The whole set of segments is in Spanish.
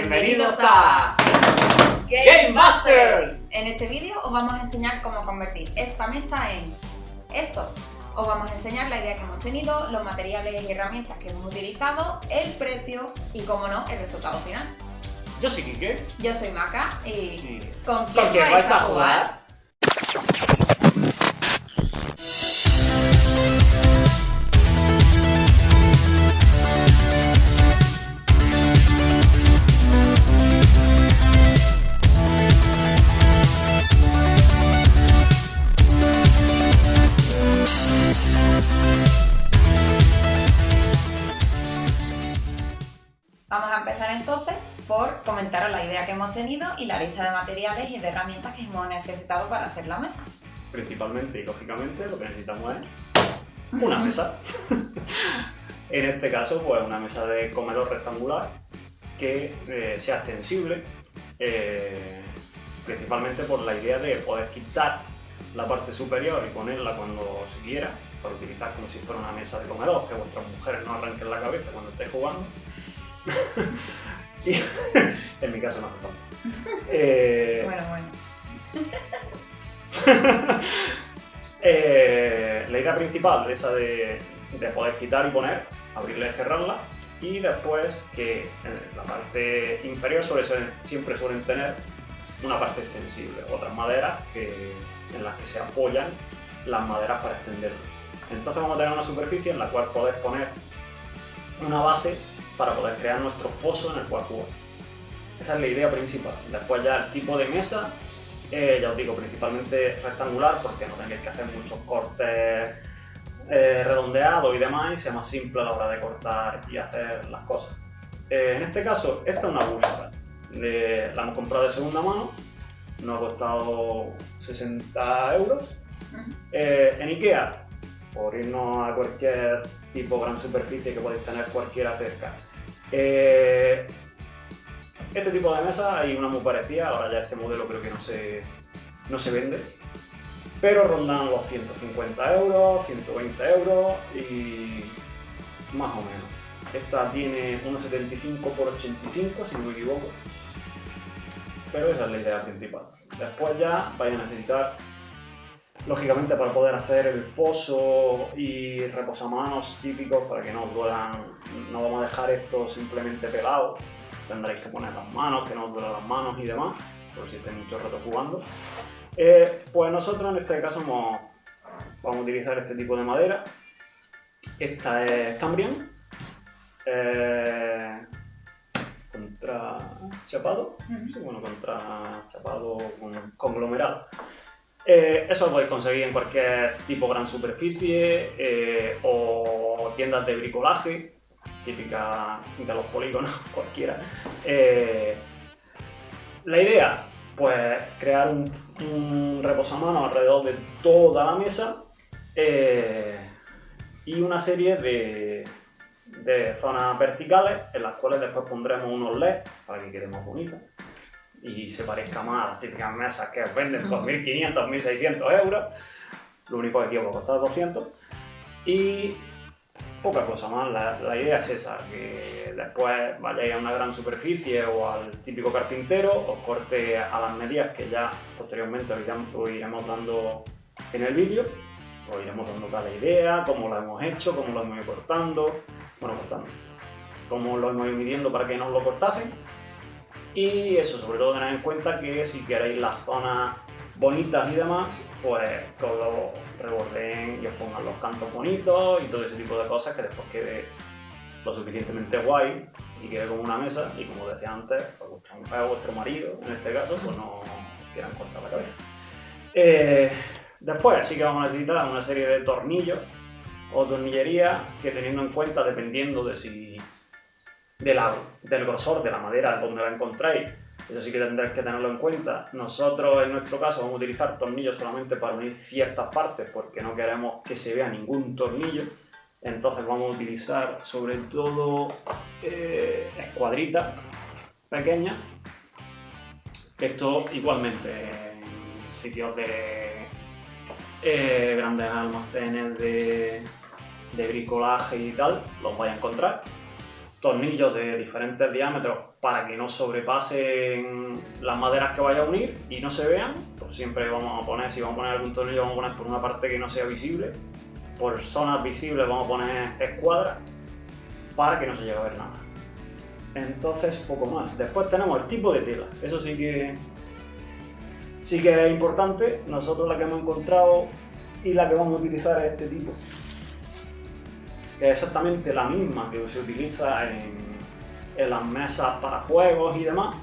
Bienvenidos a Game Masters. En este vídeo os vamos a enseñar cómo convertir esta mesa en esto. Os vamos a enseñar la idea que hemos tenido, los materiales y herramientas que hemos utilizado, el precio y, como no, el resultado final. Yo soy Quique. Yo soy Maca y Y ¿con quién vais a jugar? Vamos a empezar entonces por comentaros la idea que hemos tenido y la lista de materiales y de herramientas que hemos necesitado para hacer la mesa. Principalmente y lógicamente lo que necesitamos es una mesa. En este caso, pues una mesa de comedor rectangular que sea extensible, principalmente por la idea de poder quitar la parte superior y ponerla cuando se quiera, para utilizar como si fuera una mesa de comedor, que vuestras mujeres no arranquen la cabeza cuando estéis jugando. Y en mi caso no hace falta. Bueno. La idea principal es esa de poder quitar y poner, abrirla y cerrarla, y después que en la parte inferior siempre suelen tener una parte extensible, otras maderas en las que se apoyan las maderas para extenderlo. Entonces vamos a tener una superficie en la cual poder poner una base para poder crear nuestro foso en el cual jugar. Esa es la idea principal. Después ya el tipo de mesa, ya os digo, principalmente rectangular, porque no tenéis que hacer muchos cortes redondeados y demás, y sea más simple a la hora de cortar y hacer las cosas. En este caso, esta es una bursa. La hemos comprado de segunda mano, nos ha costado 60 euros. En Ikea, por irnos a cualquier tipo gran superficie que podéis tener cualquiera cerca. Este tipo de mesa hay una muy parecida, ahora ya este modelo creo que no se vende, pero rondan los 150 euros, 120 euros y más o menos. Esta tiene 1,75 por 85 si no me equivoco, pero esa es la idea principal. Después ya vais a necesitar, lógicamente, para poder hacer el foso y reposamanos típicos para que no os duelan, no vamos a dejar esto simplemente pelado, tendréis que poner las manos, que no os duelan las manos y demás, por si estáis mucho rato jugando. Pues nosotros en este caso vamos a utilizar este tipo de madera. Esta es Cambrian, contra chapado, sí, bueno, contra chapado con conglomerado. Eso lo podéis conseguir en cualquier tipo gran superficie o tiendas de bricolaje, típica de los polígonos, cualquiera. La idea, pues crear un reposamanos alrededor de toda la mesa y una serie de zonas verticales en las cuales después pondremos unos LEDs para que quede más bonita y se parezca más a las típicas mesas que os venden por 1.500, 1.600 euros. Lo único que aquí os va a costar 200 y poca cosa más. La idea es esa, que después vayáis a una gran superficie o al típico carpintero, os corte a las medidas que ya posteriormente os iremos dando en el vídeo. Os iremos dando cada idea, cómo lo hemos hecho, cómo lo hemos ido cortando, cómo lo hemos ido midiendo para que no os lo cortasen. Y eso, sobre todo tened en cuenta que si queréis las zonas bonitas y demás, pues que os lo rebordeen y os pongan los cantos bonitos y todo ese tipo de cosas, que después quede lo suficientemente guay y quede como una mesa. Y como decía antes, pues vuestro marido, en este caso, pues no quieran cortar la cabeza. Después sí que vamos a necesitar una serie de tornillos o tornillería que, teniendo en cuenta, dependiendo del grosor de la madera donde la encontráis, eso sí que tendréis que tenerlo en cuenta. Nosotros en nuestro caso vamos a utilizar tornillos solamente para unir ciertas partes porque no queremos que se vea ningún tornillo. Entonces vamos a utilizar sobre todo escuadritas pequeñas. Esto igualmente en sitios de grandes almacenes de bricolaje y tal, los vais a encontrar. tornillos de diferentes diámetros para que no sobrepasen las maderas que vaya a unir y no se vean. Pues siempre vamos a poner, si vamos a poner algún tornillo, vamos a poner por una parte que no sea visible. Por zonas visibles vamos a poner escuadras para que no se llegue a ver nada. Entonces, poco más. Después tenemos el tipo de tela. Eso sí que es importante. Nosotros la que hemos encontrado y la que vamos a utilizar es este tipo, que es exactamente la misma que se utiliza en las mesas para juegos y demás.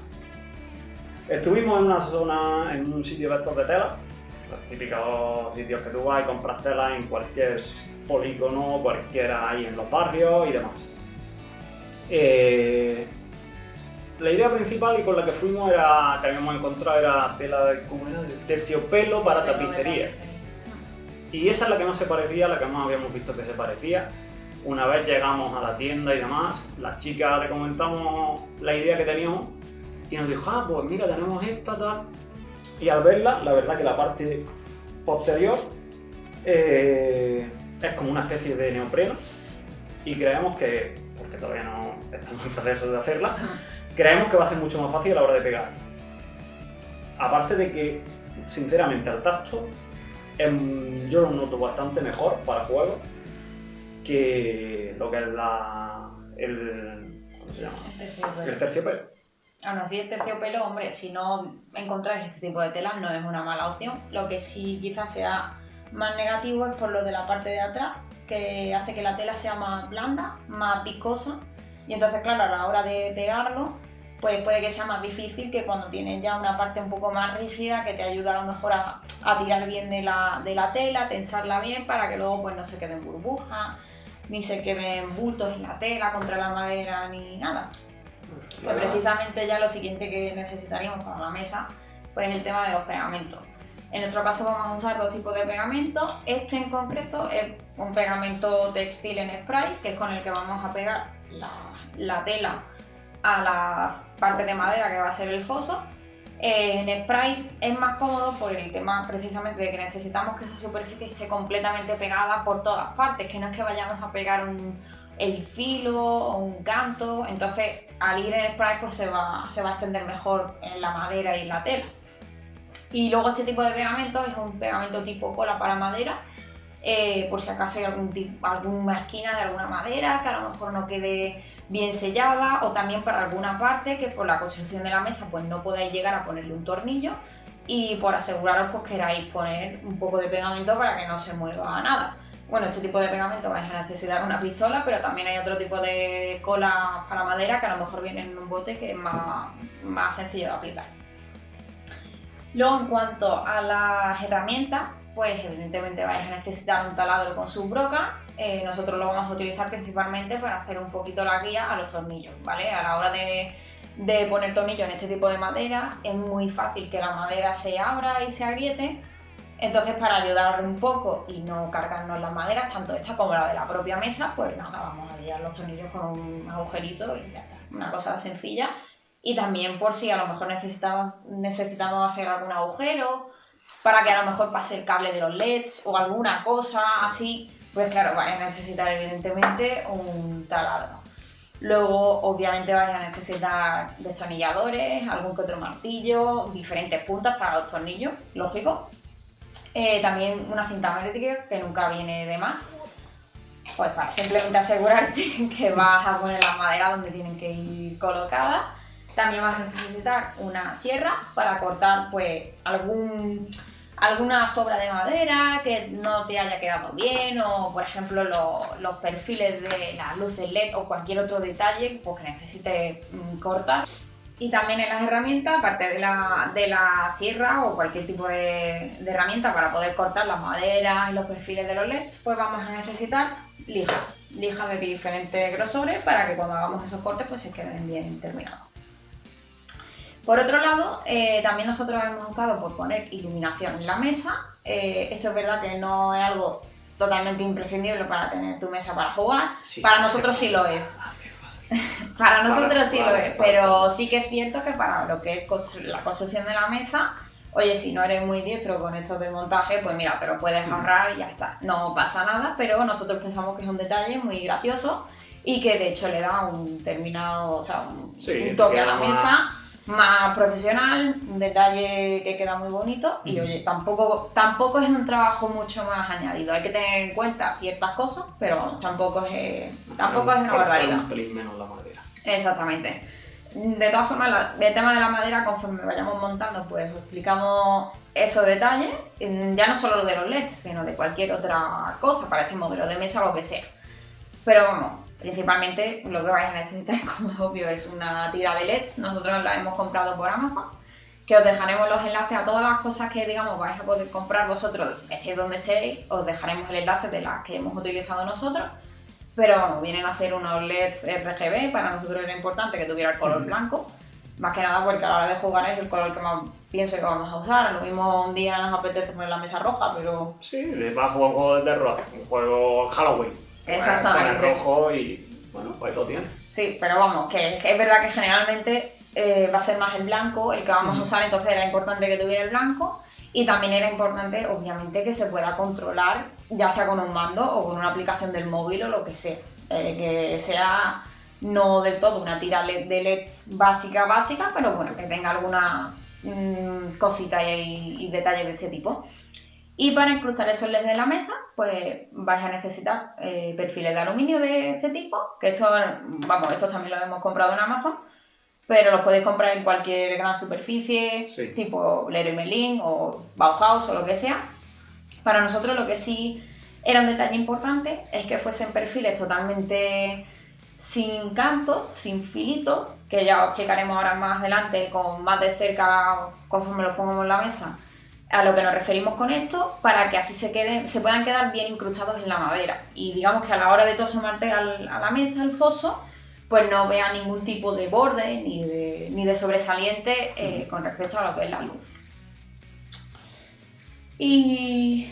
Estuvimos en una zona, en un sitio de estos de tela, los típicos sitios que tú vas y compras tela en cualquier polígono, cualquiera ahí en los barrios y demás. La idea principal y con la que fuimos que habíamos encontrado era tela de terciopelo para tapicería. Y esa es la que más se parecía, la que más habíamos visto que se parecía. Una vez llegamos a la tienda y demás, la chica le comentamos la idea que teníamos y nos dijo, pues mira, tenemos esta, tal. Y al verla, la verdad que la parte posterior es como una especie de neopreno y creemos que, porque todavía no estamos en proceso de hacerla, creemos que va a ser mucho más fácil a la hora de pegar. Aparte de que, sinceramente, al tacto, yo lo noto bastante mejor para juegos que lo que es ¿cómo se llama? El terciopelo. Aún así, el terciopelo, hombre, si no encontráis este tipo de tela no es una mala opción. Lo que sí quizás sea más negativo es por lo de la parte de atrás, que hace que la tela sea más blanda, más viscosa, y entonces, claro, a la hora de pegarlo, pues puede que sea más difícil que cuando tienes ya una parte un poco más rígida que te ayuda a lo mejor a tirar bien de la tela, tensarla bien para que luego pues no se queden burbujas, ni se queden bultos en la tela contra la madera ni nada. Pues precisamente ya lo siguiente que necesitaríamos para la mesa pues es el tema de los pegamentos. En nuestro caso vamos a usar dos tipos de pegamento. Este en concreto es un pegamento textil en spray, que es con el que vamos a pegar la tela a la parte de madera que va a ser el foso. En spray es más cómodo por el tema precisamente de que necesitamos que esa superficie esté completamente pegada por todas partes, que no es que vayamos a pegar el filo o un canto. Entonces al ir en spray pues se va a extender mejor en la madera y en la tela. Y luego este tipo de pegamento es un pegamento tipo cola para madera, por si acaso hay alguna esquina de alguna madera que a lo mejor no quede bien sellada, o también para alguna parte que por la construcción de la mesa pues no podáis llegar a ponerle un tornillo y por aseguraros pues queráis poner un poco de pegamento para que no se mueva nada. Bueno, este tipo de pegamento vais a necesitar una pistola, pero también hay otro tipo de cola para madera que a lo mejor viene en un bote que es más sencillo de aplicar. Luego, en cuanto a las herramientas, pues evidentemente vais a necesitar un taladro con sus brocas. Nosotros lo vamos a utilizar principalmente para hacer un poquito la guía a los tornillos, ¿vale? A la hora de poner tornillos en este tipo de madera es muy fácil que la madera se abra y se agriete. Entonces, para ayudar un poco y no cargarnos las maderas, tanto esta como la de la propia mesa, pues nada, vamos a guiar los tornillos con un agujerito y ya está. Una cosa sencilla. Y también por si a lo mejor necesitamos hacer algún agujero para que a lo mejor pase el cable de los LEDs o alguna cosa así, pues claro, vais a necesitar evidentemente un taladro. Luego obviamente vais a necesitar destornilladores, algún que otro martillo, diferentes puntas para los tornillos, lógico. También una cinta métrica que nunca viene de más, pues para simplemente asegurarte que vas a poner las maderas donde tienen que ir colocadas. También vas a necesitar una sierra para cortar pues alguna sobra de madera que no te haya quedado bien, o por ejemplo los perfiles de las luces LED o cualquier otro detalle pues, que necesites cortar. Y también en las herramientas, aparte de la sierra o cualquier tipo de herramienta para poder cortar las maderas y los perfiles de los LEDs, pues vamos a necesitar lijas de diferentes grosores para que cuando hagamos esos cortes pues se queden bien terminados. Por otro lado, también nosotros hemos optado por poner iluminación en la mesa. Esto es verdad que no es algo totalmente imprescindible para tener tu mesa para jugar. Sí, para nosotros sí lo es. Para nosotros sí lo es, pero sí que es cierto que para lo que es la construcción de la mesa, oye, si no eres muy diestro con esto del montaje, pues mira, te lo puedes ahorrar y ya está. No pasa nada, pero nosotros pensamos que es un detalle muy gracioso y que de hecho le da un terminado, o sea, un Sí, toque a queda la mesa más profesional, un detalle que queda muy bonito y oye, tampoco es un trabajo mucho más añadido, hay que tener en cuenta ciertas cosas, pero vamos, tampoco es una barbaridad. Un pelín menos la madera. Exactamente. De todas formas, el tema de la madera, conforme vayamos montando, pues explicamos esos detalles, ya no solo de los LEDs, sino de cualquier otra cosa, para este modelo de mesa o lo que sea. Pero vamos, principalmente lo que vais a necesitar, como es obvio, es una tira de LEDs. Nosotros la hemos comprado por Amazon, que os dejaremos los enlaces a todas las cosas que, digamos, vais a poder comprar vosotros, estéis donde estéis, os dejaremos el enlace de las que hemos utilizado nosotros. Pero vamos, vienen a ser unos LEDs RGB, para nosotros era importante que tuviera el color blanco, más que nada porque a la hora de jugar es el color que más pienso que vamos a usar. Lo mismo un día nos apetece poner la mesa roja, pero... Sí, va a jugar un juego de terror, un juego Halloween. Exactamente. Pone rojo y bueno, pues lo tiene. Sí, pero vamos, que es verdad que generalmente va a ser más el blanco el que vamos a usar, entonces era importante que tuviera el blanco. Y también era importante, obviamente, que se pueda controlar, ya sea con un mando o con una aplicación del móvil o lo que sea. Que sea no del todo una tira de LEDs básica, pero bueno, que tenga alguna cosita y detalle de este tipo. Y para incrustar esos LEDs de la mesa, pues vais a necesitar perfiles de aluminio de este tipo, que estos también los hemos comprado en Amazon. Pero los podéis comprar en cualquier gran superficie, sí, tipo Leroy Merlin o Bauhaus o lo que sea. Para nosotros lo que sí era un detalle importante es que fuesen perfiles totalmente sin cantos, sin filitos, que ya os explicaremos ahora más adelante con más de cerca conforme los pongamos en la mesa, a lo que nos referimos con esto, para que así se puedan quedar bien incrustados en la madera. Y digamos que a la hora de todo someter a la mesa, al foso, pues no vea ningún tipo de borde ni de sobresaliente con respecto a lo que es la luz. Y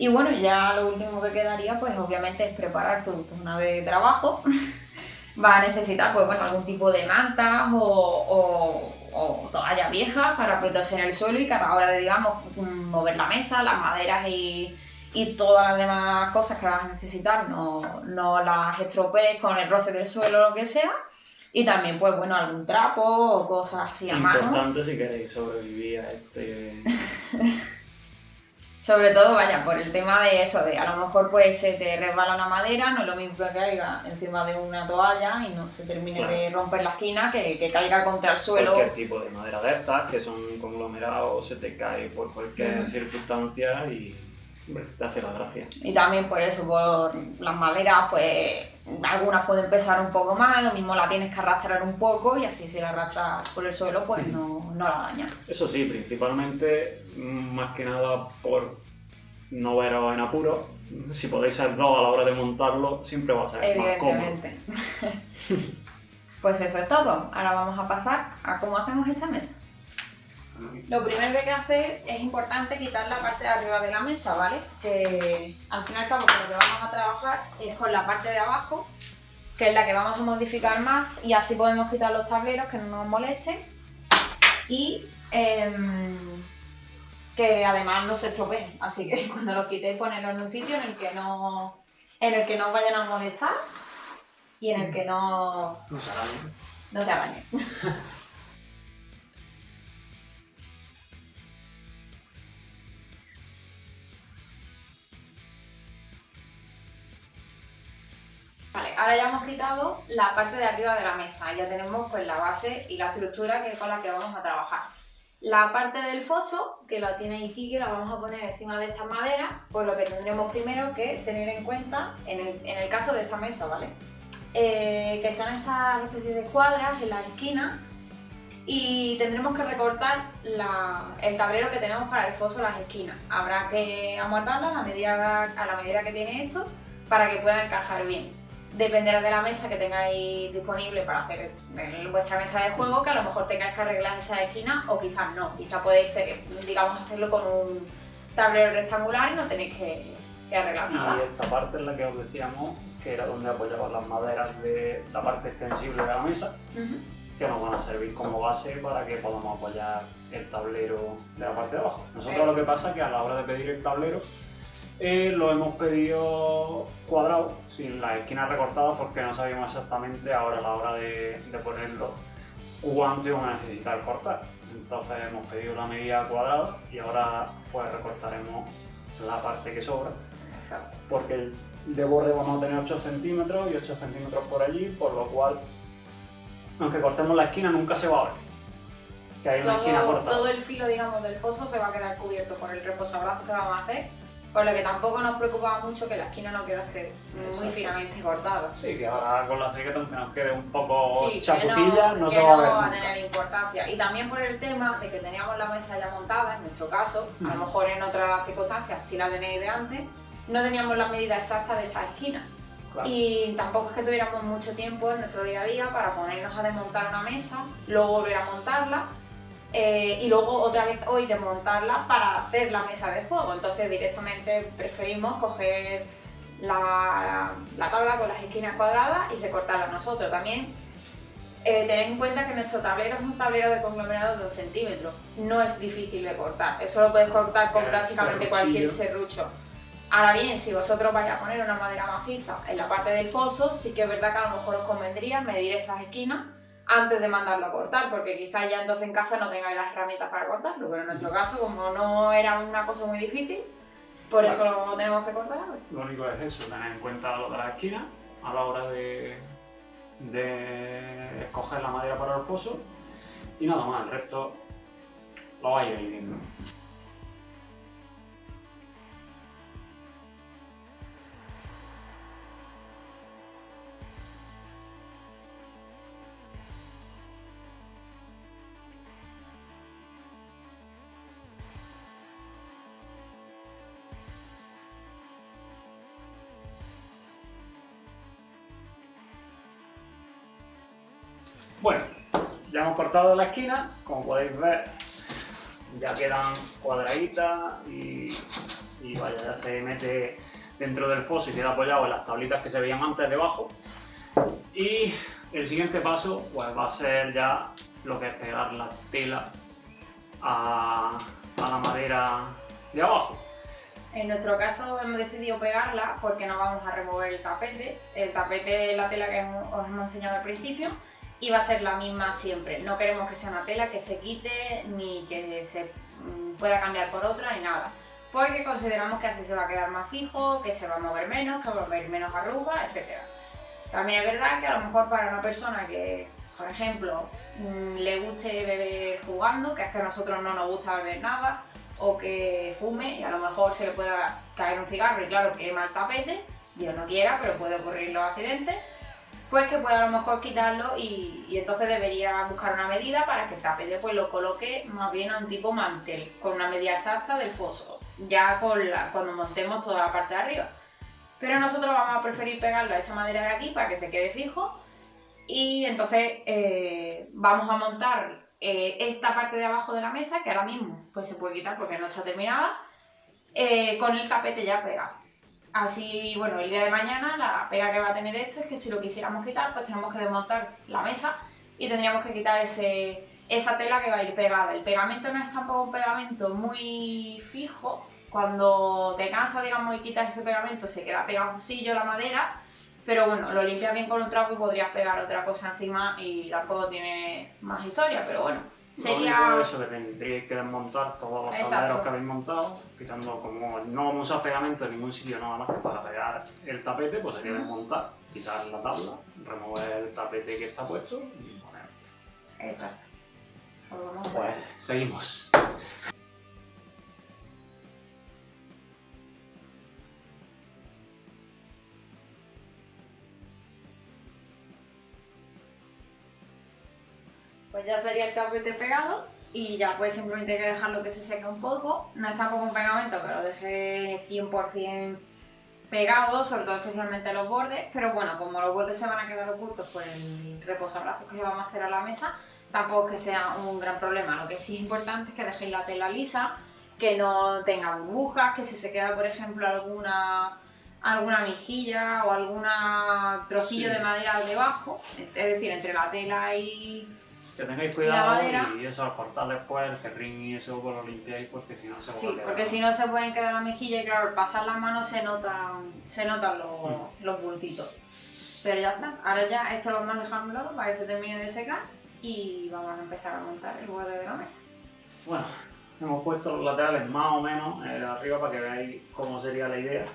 bueno, ya lo último que quedaría, pues obviamente es preparar tu zona de trabajo. Vas a necesitar, pues bueno, algún tipo de mantas o toalla vieja para proteger el suelo y que a la hora de, digamos, mover la mesa, las maderas y todas las demás cosas que vas a necesitar no las estropees con el roce del suelo o lo que sea. Y también, pues bueno, algún trapo o cosas así a mano. Importante si queréis sobrevivir a este... Sobre todo, vaya, por el tema de eso, de a lo mejor pues se te resbala una madera, no es lo mismo que caiga encima de una toalla y no se termine de romper la esquina, que caiga contra el suelo. Cualquier tipo de madera de estas, que son conglomerados, se te cae por cualquier circunstancia y... Hombre, te hace la gracia. Y también por eso, por las maderas, pues algunas pueden pesar un poco más, lo mismo la tienes que arrastrar un poco y así si la arrastras por el suelo, pues no la dañas. Eso sí, principalmente, más que nada por no veros en apuro, si podéis ser dos a la hora de montarlo, siempre va a ser más cómodo. Evidentemente. Pues eso es todo. Ahora vamos a pasar a cómo hacemos esta mesa. Lo primero que hay que hacer es importante quitar la parte de arriba de la mesa, ¿vale? Que al fin y al cabo con lo que vamos a trabajar es con la parte de abajo, que es la que vamos a modificar más y así podemos quitar los tableros que no nos molesten y que además no se estropeen. Así que cuando los quitéis ponedlos en un sitio en el que no os vayan a molestar y en el que no se arañen. Vale, ahora ya hemos quitado la parte de arriba de la mesa, ya tenemos pues la base y la estructura con la que vamos a trabajar. La parte del foso, que la tiene aquí, que la vamos a poner encima de estas maderas, pues lo que tendremos primero que tener en cuenta, en el caso de esta mesa, ¿vale? Que están estas especies de cuadras en las esquinas y tendremos que recortar el tablero que tenemos para el foso en las esquinas. Habrá que amortarlas a la medida que tiene esto para que pueda encajar bien. Dependerá de la mesa que tengáis disponible para hacer vuestra mesa de juego, que a lo mejor tengáis que arreglar esa esquina o quizás no. Quizás podéis, digamos, hacerlo con un tablero rectangular y no tenéis que arreglar nada. Y esta parte es la que os decíamos que era donde apoyaban las maderas de la parte extensible de la mesa, que nos van a servir como base para que podamos apoyar el tablero de la parte de abajo. Nosotros lo que pasa es que a la hora de pedir el tablero Lo hemos pedido cuadrado, sin las esquinas recortadas, porque no sabíamos exactamente ahora a la hora de ponerlo cuánto íbamos a necesitar cortar. Entonces hemos pedido la medida cuadrada y ahora pues recortaremos la parte que sobra. Exacto. Porque el de borde vamos a tener 8 centímetros y 8 centímetros por allí, por lo cual, aunque cortemos la esquina, nunca se va a ver que hay una esquina cortada. Todo el filo, digamos, del foso se va a quedar cubierto por el reposabrazos que vamos a hacer, por lo que tampoco nos preocupaba mucho que la esquina no quedase muy finamente cortada. Sí, que ahora con la cegueta aunque nos quede un poco Sí, chapucilla, que no se va a ver va a nunca. tener importancia. Y también por el tema de que teníamos la mesa ya montada, en nuestro caso, a lo mejor en otras circunstancias, si la tenéis de antes, no teníamos la medida exacta de esta esquina. Claro. Y tampoco es que tuviéramos mucho tiempo en nuestro día a día para ponernos a desmontar una mesa, luego volver a montarla y luego otra vez hoy desmontarla para hacer la mesa de juego. Entonces directamente preferimos coger la tabla con las esquinas cuadradas y recortarla nosotros. También tened en cuenta que nuestro tablero es un tablero de conglomerado de 2 centímetros. No es difícil de cortar, eso lo puedes cortar con prácticamente cualquier serrucho. Ahora bien, si vosotros vais a poner una madera maciza en la parte del foso, sí que es verdad que a lo mejor os convendría medir esas esquinas antes de mandarlo a cortar, porque quizás ya entonces en casa no tengáis las herramientas para cortarlo, pero en nuestro caso, como no era una cosa muy difícil, por eso lo tenemos que cortar ahora. Lo único es eso, tener en cuenta lo de las esquinas a la hora de escoger la madera para el foso y nada más, el resto lo vais a ir viendo. Bueno, ya hemos cortado la esquina, como podéis ver, ya quedan cuadraditas y vaya, ya se mete dentro del foso y queda apoyado en las tablitas que se veían antes debajo. Y el siguiente paso pues va a ser ya lo que es pegar la tela a la madera de abajo. En nuestro caso hemos decidido pegarla porque no vamos a remover el tapete. El tapete es la tela que os hemos enseñado al principio y va a ser la misma siempre. No queremos que sea una tela que se quite ni que se pueda cambiar por otra ni nada. Porque consideramos que así se va a quedar más fijo, que se va a mover menos, que va a haber menos arrugas, etc. También es verdad que a lo mejor para una persona que, por ejemplo, le guste beber jugando, que es que a nosotros no nos gusta beber nada, o que fume y a lo mejor se le pueda caer un cigarro y claro, quema el tapete, Dios no quiera, pero puede ocurrir los accidentes, pues que pueda a lo mejor quitarlo y entonces debería buscar una medida para que el tapete pues lo coloque más bien a un tipo mantel, con una medida exacta del foso, ya cuando montemos toda la parte de arriba. Pero nosotros vamos a preferir pegarlo a esta madera de aquí para que se quede fijo y entonces vamos a montar esta parte de abajo de la mesa, que ahora mismo pues se puede quitar porque no está terminada, con el tapete ya pegado. Así, bueno, el día de mañana la pega que va a tener esto es que si lo quisiéramos quitar, pues tenemos que desmontar la mesa y tendríamos que quitar esa tela que va a ir pegada. El pegamento no es tampoco un pegamento muy fijo. Cuando te cansas, digamos, y quitas ese pegamento, se queda pegajosillo la madera, pero bueno, lo limpias bien con un trapo y podrías pegar otra cosa encima y tampoco tiene más historia, pero bueno, sería... Lo único es eso, que tendríais que desmontar todos los tableros que habéis montado, quitando, como no vamos a usar pegamento en ningún sitio nada más que para pegar el tapete, pues sería desmontar, quitar la tabla, remover el tapete que está puesto y poner. Exacto. Pues seguimos. Pues ya estaría el tapete pegado y ya pues simplemente hay que dejarlo que se seque un poco. No es tampoco un pegamento que lo deje 100% pegado, sobre todo especialmente los bordes, pero bueno, como los bordes se van a quedar ocultos por el reposabrazos que vamos a hacer a la mesa, tampoco es que sea un gran problema. Lo que sí es importante es que dejéis la tela lisa, que no tenga burbujas, que si se queda por ejemplo alguna mejilla o algún trocillo de madera debajo, es decir, entre la tela y Que tengáis la cuidado madera. y eso, al cortar después el ferrín y eso pues lo limpiáis porque si no se va a Sí, quedar. porque si no se pueden quedar la mejilla y claro, al pasar las manos se notan los bultitos. Pero ya está, ahora ya esto lo vamos a dejar a un lado para que se termine de secar y vamos a empezar a montar el borde de la mesa. Bueno, hemos puesto los laterales más o menos arriba para que veáis cómo sería la idea.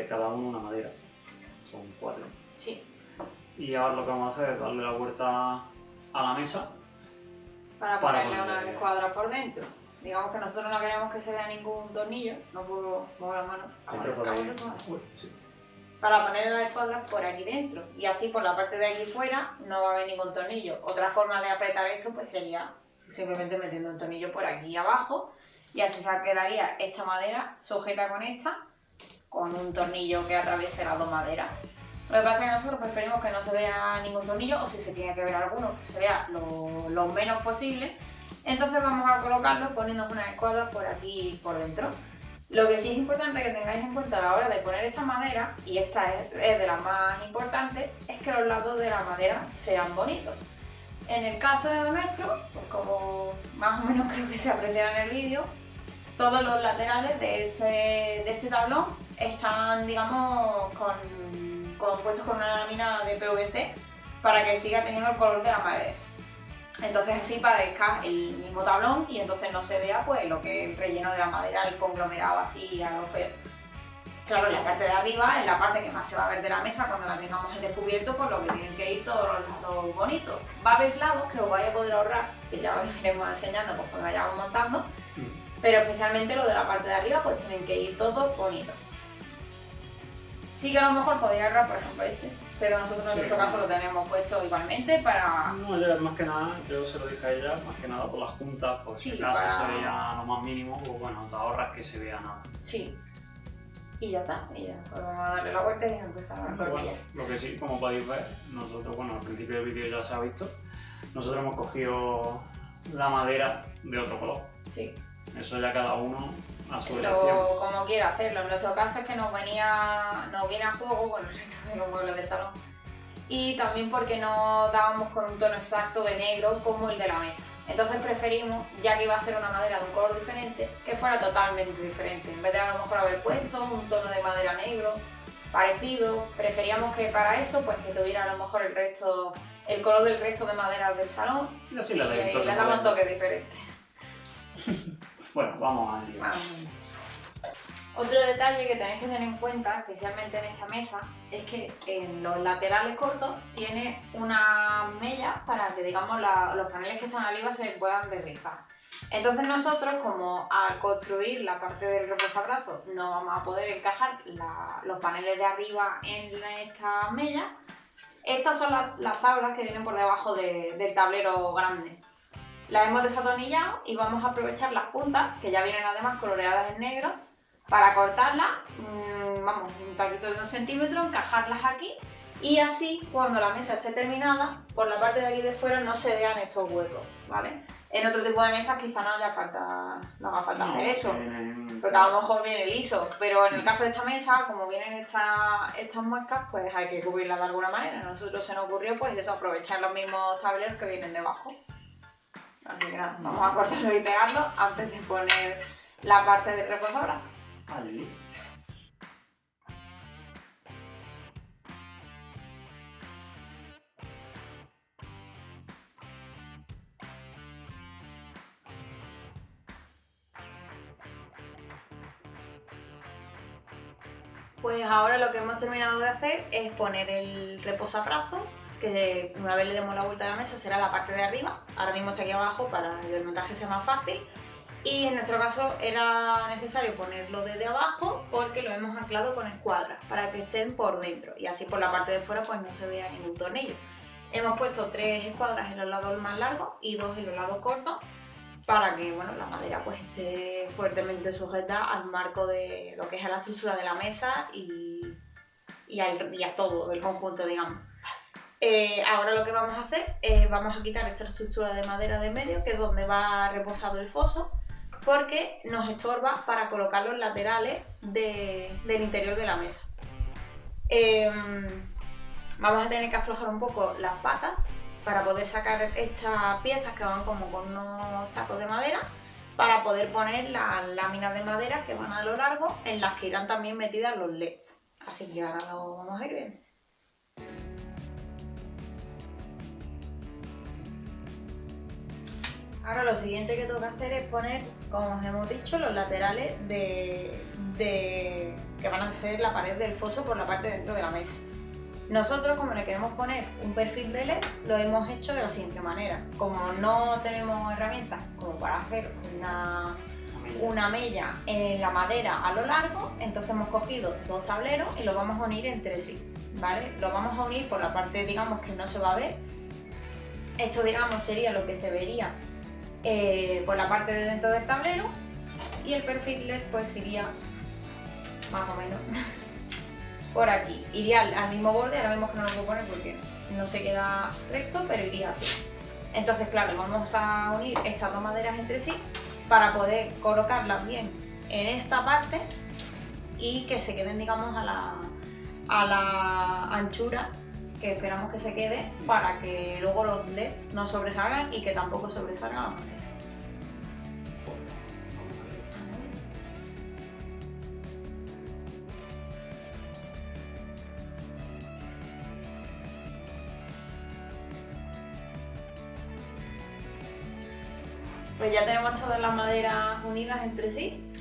Cada uno una madera, son 4. Sí, Y ahora lo que vamos a hacer es darle la vuelta a la mesa. para Para ponerle ponerle- una escuadra por dentro. Digamos que nosotros no queremos que se vea ningún tornillo, no puedo mover la mano. Siempre por ahí. Aguanta, aguanta. Uy, sí. Para poner las escuadras por aquí dentro y así por la parte de aquí fuera no va a haber ningún tornillo. Otra forma de apretar esto pues sería simplemente metiendo un tornillo por aquí abajo y así se quedaría esta madera sujeta con esta con un tornillo que atraviese las dos maderas. Lo que pasa es que nosotros preferimos que no se vea ningún tornillo o si se tiene que ver alguno que se vea lo menos posible. Entonces vamos a colocarlo poniendo unas escuadras por aquí por dentro. Lo que sí es importante que tengáis en cuenta a la hora de poner esta madera, y esta es de las más importantes, es que los lados de la madera sean bonitos. En el caso de nuestro, pues como más o menos creo que se apreciará en el vídeo, todos los laterales de este tablón están, digamos, puestos con una lámina de PVC para que siga teniendo el color de la madera. Entonces así parezca el mismo tablón y entonces no se vea pues lo que es el relleno de la madera, el conglomerado así a lo feo. Claro, en la parte de arriba es la parte que más se va a ver de la mesa cuando la tengamos al descubierto, por lo que tienen que ir todos los lados bonitos. Va a haber lados que os vais a poder ahorrar, que ya os iremos enseñando conforme vayamos montando, pero especialmente lo de la parte de arriba pues tienen que ir todos bonitos. Sí que a lo mejor podéis ahorrar, por ejemplo, este, pero nosotros en Sí. nuestro caso lo tenemos puesto igualmente para... No, ya más que nada, yo se lo dije a ella, más que nada por las juntas, por si Sí, acaso para- se veía lo más mínimo, pues bueno, te ahorras que se vea nada. Sí. Y ya está, y ya. Pues vamos a darle la vuelta y a empezar a Bueno, tornillar. lo que sí, como podéis ver, nosotros, bueno, al principio del vídeo ya se ha visto, nosotros hemos cogido la madera de otro color. Sí. Eso ya cada uno a su elección. Como quiera hacerlo. En nuestro caso es que nos viene a juego con el resto de los muebles del salón. Y también porque no dábamos con un tono exacto de negro como el de la mesa. Entonces preferimos, ya que iba a ser una madera de un color diferente, que fuera totalmente diferente. En vez de a lo mejor haber puesto un tono de madera negro parecido, preferíamos que para eso pues que tuviera a lo mejor el color del resto de maderas del salón Y así y le dais un toque le daba un moderno. toque diferente. Bueno, vamos a ello. Otro detalle que tenéis que tener en cuenta, especialmente en esta mesa, es que en los laterales cortos tiene una mella para que digamos los paneles que están arriba se puedan deslizar. Entonces nosotros, como al construir la parte del reposabrazos no vamos a poder encajar los paneles de arriba en esta mella, estas son las tablas que vienen por debajo del tablero grande. Las hemos desatornillado y vamos a aprovechar las puntas, que ya vienen además coloreadas en negro, para cortarlas, vamos, un taquito de 1 centímetro, encajarlas aquí y así cuando la mesa esté terminada, por la parte de aquí de fuera no se vean estos huecos, ¿vale? En otro tipo de mesas quizá no haga falta hacer esto, porque a lo mejor viene liso, pero en el caso de esta mesa, como vienen estas muescas, pues hay que cubrirlas de alguna manera. A nosotros se nos ocurrió pues eso, aprovechar los mismos tableros que vienen debajo. Así que nada, vamos a cortarlo y pegarlo antes de poner la parte del reposabrazos. Allí. Pues ahora lo que hemos terminado de hacer es poner el reposabrazos, que una vez le demos la vuelta a la mesa será la parte de arriba. Ahora mismo está aquí abajo para que el montaje sea más fácil. Y en nuestro caso era necesario ponerlo desde abajo porque lo hemos anclado con escuadras para que estén por dentro y así por la parte de fuera pues no se vea ningún tornillo. Hemos puesto 3 escuadras en los lados más largos y 2 en los lados cortos para que bueno, la madera pues esté fuertemente sujeta al marco de lo que es la estructura de la mesa y a todo el conjunto, digamos. Ahora lo que vamos a hacer es vamos a quitar esta estructura de madera de medio, que es donde va reposado el foso, porque nos estorba para colocar los laterales del interior de la mesa. Vamos a tener que aflojar un poco las patas para poder sacar estas piezas que van como con unos tacos de madera, para poder poner las láminas de madera que van a lo largo, en las que irán también metidas los LEDs. Así que ahora lo vamos a ir viendo. Ahora lo siguiente que tengo que hacer es poner, como os hemos dicho, los laterales que van a ser la pared del foso por la parte de dentro de la mesa. Nosotros, como le queremos poner un perfil de LED, lo hemos hecho de la siguiente manera. Como no tenemos herramientas como para hacer una mella en la madera a lo largo, entonces hemos cogido dos tableros y los vamos a unir entre sí, ¿vale? Los vamos a unir por la parte, digamos, que no se va a ver. Esto, digamos, sería lo que se vería por la parte de dentro del tablero, y el perfil LED pues iría más o menos por aquí. Iría al mismo borde, ahora mismo que no lo puedo poner porque no se queda recto, pero iría así. Entonces, claro, vamos a unir estas dos maderas entre sí para poder colocarlas bien en esta parte y que se queden, digamos, a la anchura que esperamos que se quede, para que luego los LEDs no sobresalgan y que tampoco sobresalga la madera. Pues ya tenemos todas las maderas unidas entre sí,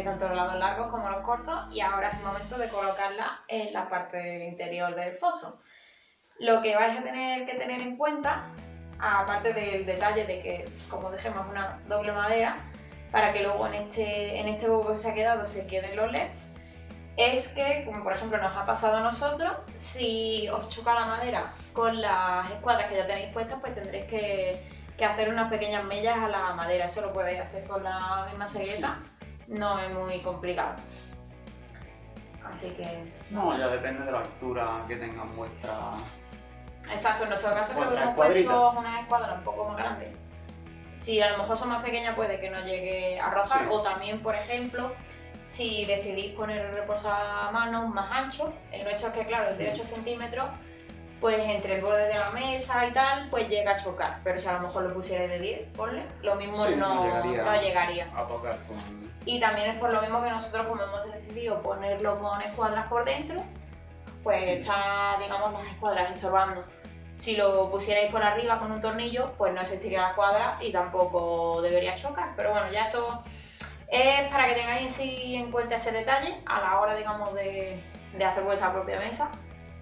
tanto los lados largos como los cortos, y ahora es el momento de colocarlas en la parte interior del foso. Lo que vais a tener que tener en cuenta, aparte del detalle de que, como dejemos una doble madera, para que luego en este hueco que se ha quedado se queden los LEDs, es que, como por ejemplo nos ha pasado a nosotros, si os choca la madera con las escuadras que ya tenéis puestas, pues tendréis que hacer unas pequeñas mellas a la madera. Eso lo podéis hacer con la misma servilleta, no es muy complicado. Así que... No, ya depende de la altura que tengan vuestra... Exacto, en nuestro caso creo que hemos puesto una escuadra un poco más grande. Si a lo mejor son más pequeñas, puede que no llegue a rozar, sí. O también, por ejemplo, si decidís poner el reposamanos más ancho, el nuestro es que, claro, es de 8 centímetros, pues entre el borde de la mesa y tal, pues llega a chocar. Pero si a lo mejor lo pusierais de 10, ponle, lo mismo sí, no llegaría a tocar con... Y también es por lo mismo que nosotros, como hemos decidido ponerlo con escuadras por dentro, pues está, digamos, las escuadras estorbando. Si lo pusierais por arriba con un tornillo, pues no existiría la escuadra y tampoco debería chocar. Pero bueno, ya eso es para que tengáis sí en cuenta ese detalle a la hora, digamos, de hacer vuestra propia mesa.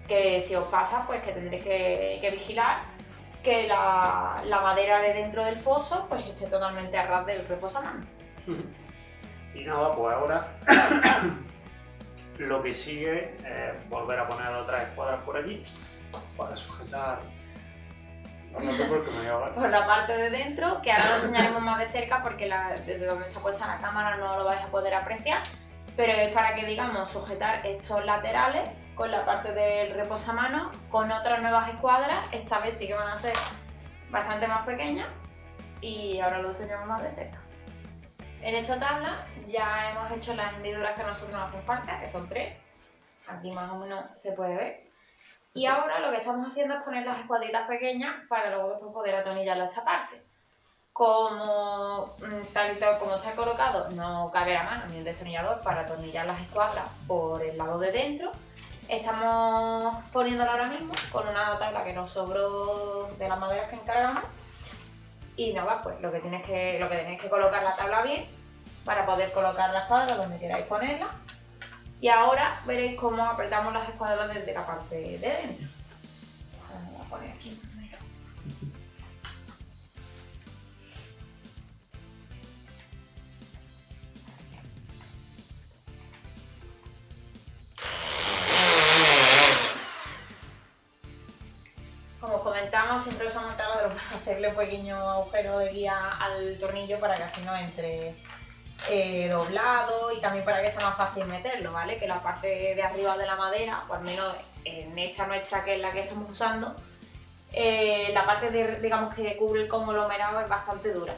Que si os pasa, pues que tendréis que vigilar que la madera de dentro del foso pues esté totalmente a ras del reposamanos. Y nada, pues ahora lo que sigue es volver a poner otras escuadras por allí para sujetar. No sé por qué me voy a ver. Por la parte de dentro, que ahora lo enseñaremos más de cerca porque desde donde está puesta la cámara no lo vais a poder apreciar, pero es para que, digamos, sujetar estos laterales con la parte del reposamanos con otras nuevas escuadras. Esta vez sí que van a ser bastante más pequeñas y ahora lo enseñamos más de cerca. En esta tabla ya hemos hecho las hendiduras que a nosotros nos hacen falta, que son 3. Aquí más o menos se puede ver. Y ahora lo que estamos haciendo es poner las escuadritas pequeñas para luego después poder atornillarla a esta parte. Como tal y tal como está colocado, no cabe la mano ni el destornillador para atornillar las escuadras por el lado de dentro. Estamos poniéndolo ahora mismo con una tabla que nos sobró de las maderas que encargamos. Y nada, pues lo que tenéis que colocar la tabla bien para poder colocar la escuadra donde queráis ponerla. Y ahora veréis cómo apretamos las escuadras desde la parte de dentro. Voy a poner aquí primero. Como os comentamos, siempre os hemos encargado de hacerle un pequeño agujero de guía al tornillo para que así no entre doblado y también para que sea más fácil meterlo, ¿vale? Que la parte de arriba de la madera, o al menos en esta nuestra, que es la que estamos usando, la parte digamos que cubre el conglomerado es bastante dura,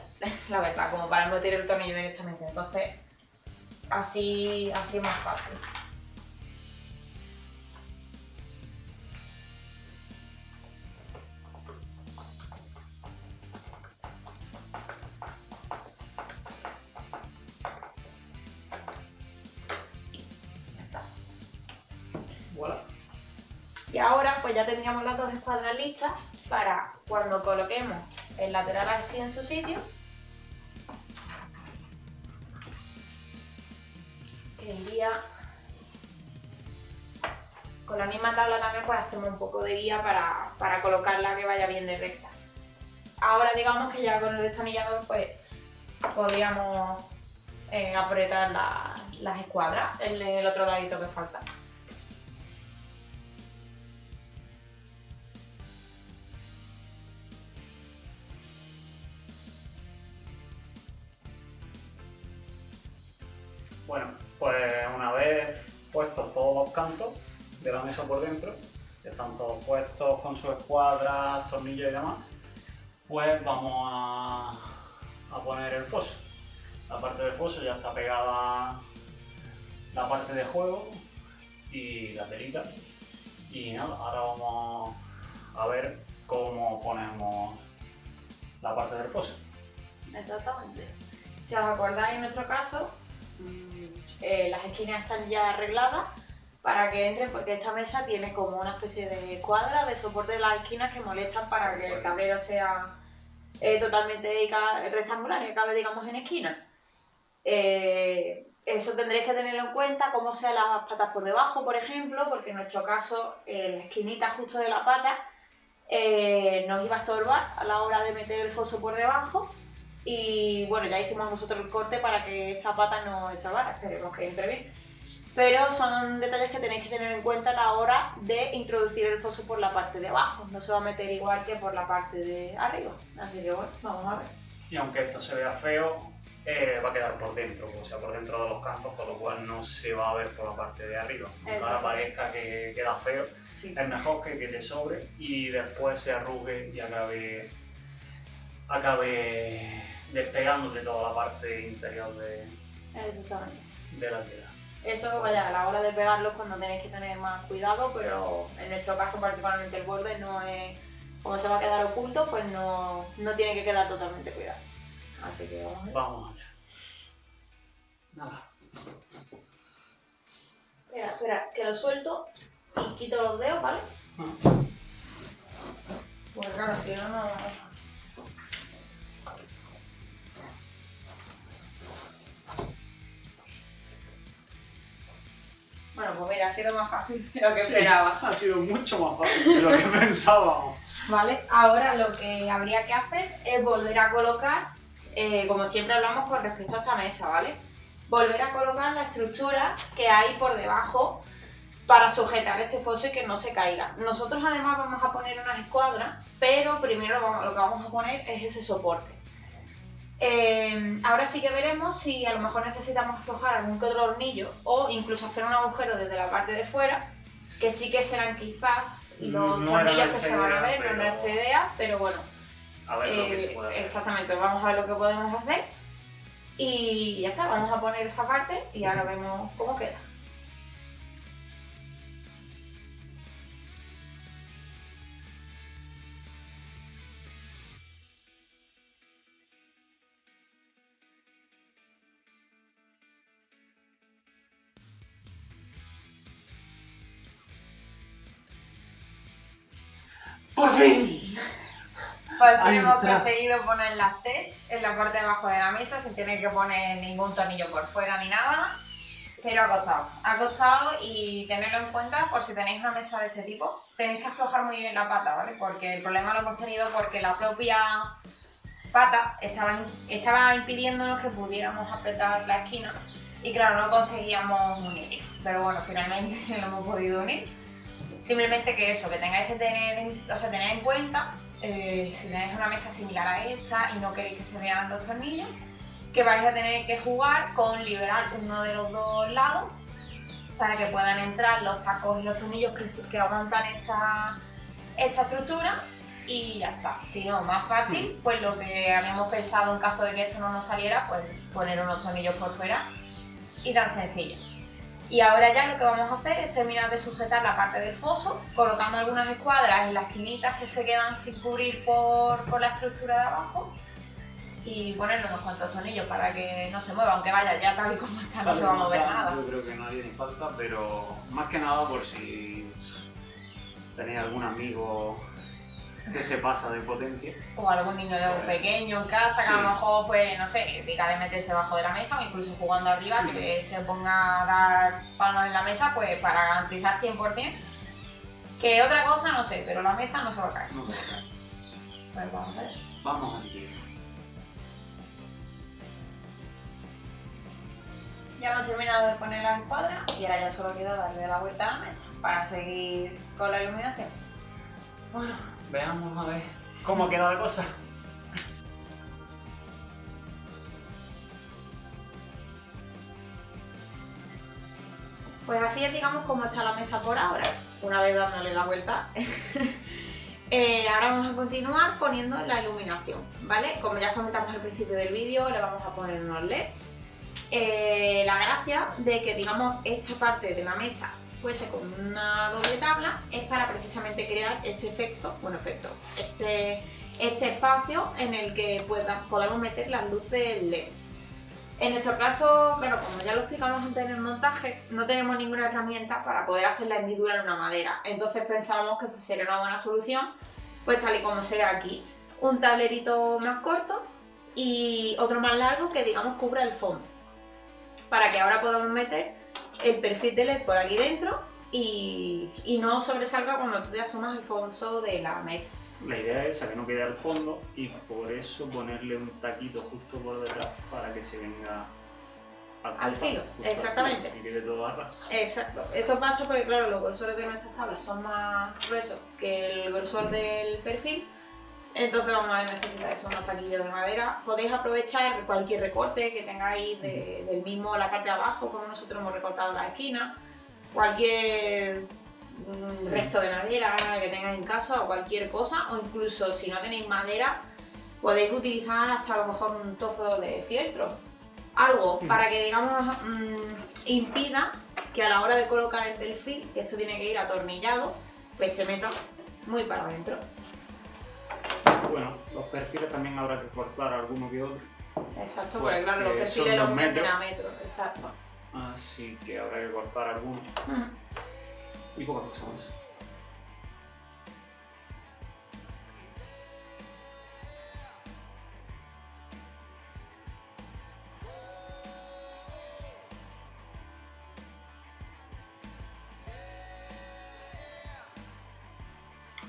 la verdad, como para meter el tornillo directamente. Entonces, así es más fácil. escuela. Y ahora pues ya tendríamos las dos escuadras listas para cuando coloquemos el lateral así en su sitio, que iría con la misma tabla también, pues hacemos un poco de guía para colocarla que vaya bien de recta. Ahora digamos que ya con el destornillador pues podríamos apretar las escuadras en el otro ladito que falta. Bueno, pues una vez puestos todos los cantos de la mesa por dentro, que están todos puestos con sus escuadras, tornillos y demás, pues vamos a poner el foso. La parte del foso ya está pegada la parte de juego y la telita. Y nada, ahora vamos a ver cómo ponemos la parte del foso. Exactamente. Si os acordáis, en nuestro caso, las esquinas están ya arregladas para que entren, porque esta mesa tiene como una especie de cuadra de soporte de las esquinas que molestan para que el tablero sea totalmente rectangular y acabe, digamos, en esquina. Eso tendréis que tenerlo en cuenta, cómo sean las patas por debajo, por ejemplo, porque en nuestro caso la esquinita justo de la pata nos iba a estorbar a la hora de meter el foso por debajo. Y bueno, ya hicimos nosotros el corte para que esta pata no estorbara, esperemos que entre bien. Pero son detalles que tenéis que tener en cuenta a la hora de introducir el foso por la parte de abajo. No se va a meter igual que por la parte de arriba. Así que bueno, vamos a ver. Y aunque esto se vea feo, va a quedar por dentro, o sea, por dentro de los cantos, con lo cual no se va a ver por la parte de arriba. Ahora parezca que queda feo, sí. Es mejor que quede sobre y después se arrugue y acabe despegando de toda la parte interior de la tela. Eso, vaya, a la hora de pegarlo es cuando tenéis que tener más cuidado, pero en nuestro caso particularmente el borde no es, como se va a quedar oculto, pues no tiene que quedar totalmente cuidado. Así que vamos a ver. Vamos allá. Nada. Espera, que lo suelto y quito los dedos, ¿vale? Pues claro, si no. Bueno, pues mira, ha sido más fácil de lo que esperaba. Ha sido mucho más fácil de lo que pensábamos. Vale, ahora lo que habría que hacer es volver a colocar, como siempre hablamos con respecto a esta mesa, ¿vale? Volver a colocar la estructura que hay por debajo para sujetar este foso y que no se caiga. Nosotros además vamos a poner unas escuadras, pero primero lo que vamos a poner es ese soporte. Ahora sí que veremos si a lo mejor necesitamos aflojar algún que otro hornillo o incluso hacer un agujero desde la parte de fuera, que sí que serán quizás los tornillos que se van a ver, no es nuestra idea, pero bueno, a ver lo que se puede hacer. Exactamente, vamos a ver lo que podemos hacer y ya está, vamos a poner esa parte y ahora vemos cómo queda. ¡Por fin! Pues hemos conseguido poner las T en la parte de abajo de la mesa sin tener que poner ningún tornillo por fuera ni nada, pero ha costado y tenerlo en cuenta por si tenéis una mesa de este tipo, tenéis que aflojar muy bien la pata, ¿vale? Porque el problema lo hemos tenido porque la propia pata estaba impidiéndonos que pudiéramos apretar la esquina y claro, no conseguíamos unir, pero bueno, finalmente lo hemos podido unir. Simplemente que eso, que tengáis que tener en cuenta, si tenéis una mesa similar a esta y no queréis que se vean los tornillos, que vais a tener que jugar con liberar uno de los dos lados para que puedan entrar los tacos y los tornillos que aguantan esta estructura y ya está. Si no, más fácil, pues lo que habíamos pensado en caso de que esto no nos saliera, pues poner unos tornillos por fuera y tan sencillo. Y ahora ya lo que vamos a hacer es terminar de sujetar la parte del foso, colocando algunas escuadras en las esquinitas que se quedan sin cubrir por la estructura de abajo. y ponerle unos cuantos tornillos para que no se mueva, aunque vaya ya tal y como está, no se va a mover nada. Yo creo que no haría ni falta, pero más que nada por si tenéis algún amigo que se pasa de potencia. O algún niño pequeño en casa que a lo mejor, pues, no sé, diga de meterse bajo de la mesa o incluso jugando arriba, que se ponga a dar palmas en la mesa, pues para garantizar 100%. Que otra cosa no sé, pero la mesa no se va a caer. No se va a caer. Pues vamos a ver. Vamos aquí. Ya hemos terminado de poner la escuadra y ahora ya solo queda darle la vuelta a la mesa para seguir con la iluminación. Bueno, veamos a ver cómo queda la cosa. Pues así es, digamos, como está la mesa por ahora, una vez dándole la vuelta. Ahora vamos a continuar poniendo la iluminación, ¿vale? Como ya comentamos al principio del vídeo, le vamos a poner unos LEDs. La gracia de que, digamos, esta parte de la mesa fuese con una doble tabla es para precisamente crear este efecto, este espacio en el que podamos meter las luces LED. En nuestro caso, claro, como ya lo explicamos antes en el montaje, no tenemos ninguna herramienta para poder hacer la hendidura en una madera. Entonces pensábamos que sería una buena solución, pues tal y como se ve aquí, un tablerito más corto y otro más largo que, digamos, cubra el fondo. Para que ahora podamos meter el perfil de LED por aquí dentro y no sobresalga cuando tú te asomas al fondo de la mesa. La idea es que no quede al fondo y por eso ponerle un taquito justo por detrás para que se venga al filo, exactamente. Y quede todo a ras. Exacto. Eso pasa porque, claro, los grosores de nuestras tablas son más gruesos que el grosor del perfil. Entonces vamos a necesitar eso, unos taquillos de madera. Podéis aprovechar cualquier recorte que tengáis del mismo, la parte de abajo, como nosotros hemos recortado la esquina. Cualquier resto de madera que tengáis en casa o cualquier cosa, o incluso si no tenéis madera podéis utilizar hasta a lo mejor un trozo de fieltro, algo para que, digamos, impida que a la hora de colocar el perfil, que esto tiene que ir atornillado, pues se meta muy para adentro. Bueno, los perfiles también habrá que cortar alguno que otro. Exacto, porque claro, los perfiles los meten a metros, exacto. Así que habrá que cortar algunos. Y pocas cosas más.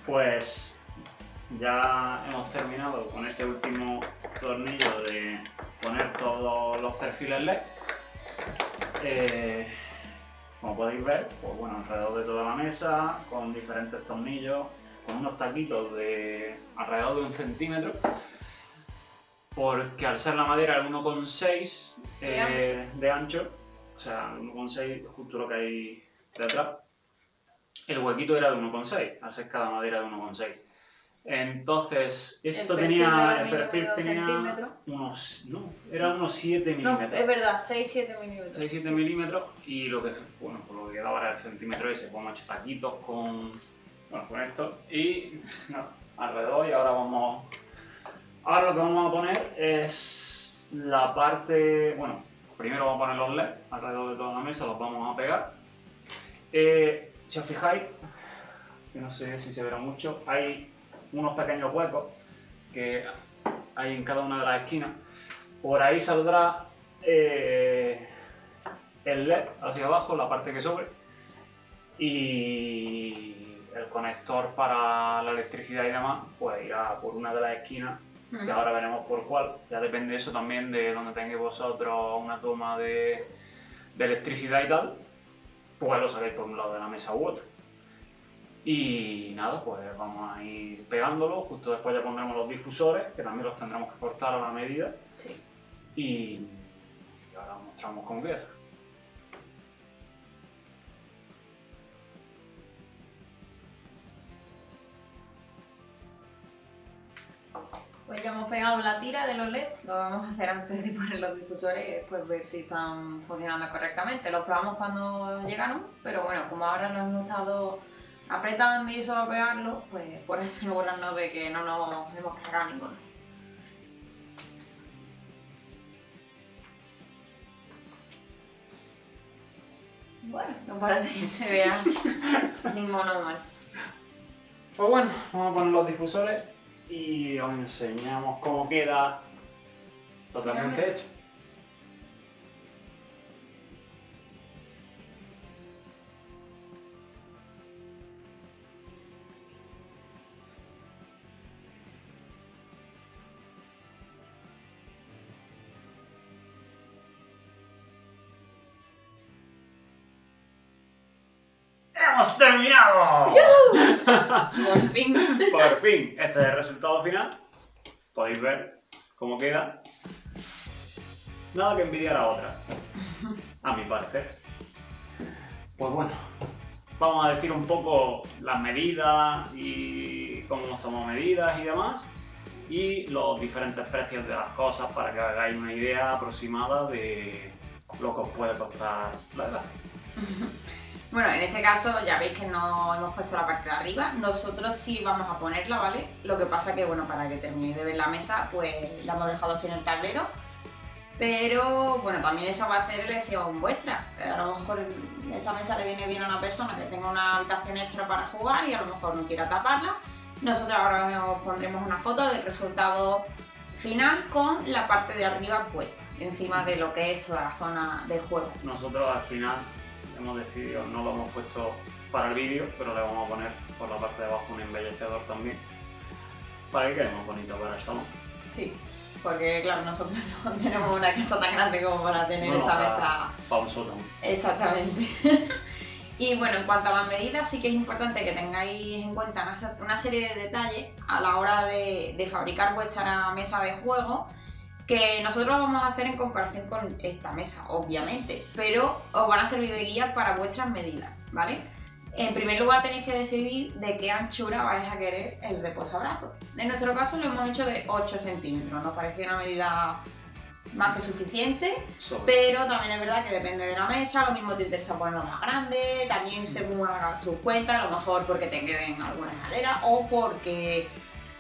Pues ya hemos terminado con este último tornillo de poner todos los perfiles LED. Como podéis ver, pues bueno, alrededor de toda la mesa, con diferentes tornillos, con unos taquitos de alrededor de 1 centímetro, porque al ser la madera el 1,6 de ancho, o sea, 1,6 justo lo que hay detrás, el huequito era de 1,6, al ser cada madera de 1,6. Entonces, esto el perfil tenía unos, no, era unos 7 milímetros. No, es verdad, 6-7 milímetros. 6-7 milímetros y lo que, bueno, por lo que daba era el centímetro ese, pues hemos hecho taquitos con esto y alrededor. Y ahora lo que vamos a poner es la parte, bueno, primero vamos a poner los LED alrededor de toda la mesa, los vamos a pegar. Si os fijáis, que no sé si se verá mucho, hay unos pequeños huecos que hay en cada una de las esquinas. Por ahí saldrá el LED hacia abajo, la parte que sobre, y el conector para la electricidad y demás pues irá por una de las esquinas, que ahora veremos por cuál. Ya depende eso también de donde tengáis vosotros una toma de electricidad y tal, pues lo sacáis por un lado de la mesa u otro. Y nada, pues vamos a ir pegándolo, justo después ya pondremos los difusores, que también los tendremos que cortar a la medida. Sí. Y ahora os mostramos cómo queda. Pues ya hemos pegado la tira de los LEDs, lo vamos a hacer antes de poner los difusores y después ver si están funcionando correctamente. Los probamos cuando llegaron, pero bueno, como ahora nos hemos estado apretando y eso a pegarlo, pues por asegurarnos de que no nos hemos cagado ninguno. Bueno, no parece que se vea ni mono mal. Pues bueno, vamos a poner los difusores y os enseñamos cómo queda totalmente hecho. ¡Hemos terminado! Por fin. Por fin, este es el resultado final. Podéis ver cómo queda. Nada que envidiar a otra, a mi parecer. Pues bueno, vamos a decir un poco las medidas y cómo hemos tomado medidas y demás. Y los diferentes precios de las cosas para que hagáis una idea aproximada de lo que os puede costar la verdad. Bueno, en este caso ya veis que no hemos puesto la parte de arriba, nosotros sí vamos a ponerla, ¿vale? Lo que pasa que, bueno, para que terminéis de ver la mesa, pues la hemos dejado sin el tablero, pero, bueno, también eso va a ser elección vuestra. A lo mejor esta mesa le viene bien a una persona que tenga una habitación extra para jugar y a lo mejor no quiera taparla. Nosotros ahora os pondremos una foto del resultado final con la parte de arriba puesta, encima de lo que es toda la zona de juego. Nosotros al final hemos decidido, no lo hemos puesto para el vídeo, pero le vamos a poner por la parte de abajo un embellecedor también, para que quede más bonito para el salón. Sí, porque claro, nosotros no tenemos una casa tan grande como para tener esta mesa. Para un sótano. Exactamente. Y bueno, en cuanto a las medidas, sí que es importante que tengáis en cuenta una serie de detalles a la hora de fabricar vuestra mesa de juego, que nosotros lo vamos a hacer en comparación con esta mesa, obviamente, pero os van a servir de guía para vuestras medidas, ¿vale? En primer lugar tenéis que decidir de qué anchura vais a querer el reposabrazos. En nuestro caso lo hemos hecho de 8 centímetros, nos parecía una medida más que suficiente, pero también es verdad que depende de la mesa, lo mismo te interesa ponerlo más grande, también según hagas tus cuentas, a lo mejor porque te queden alguna escalera o porque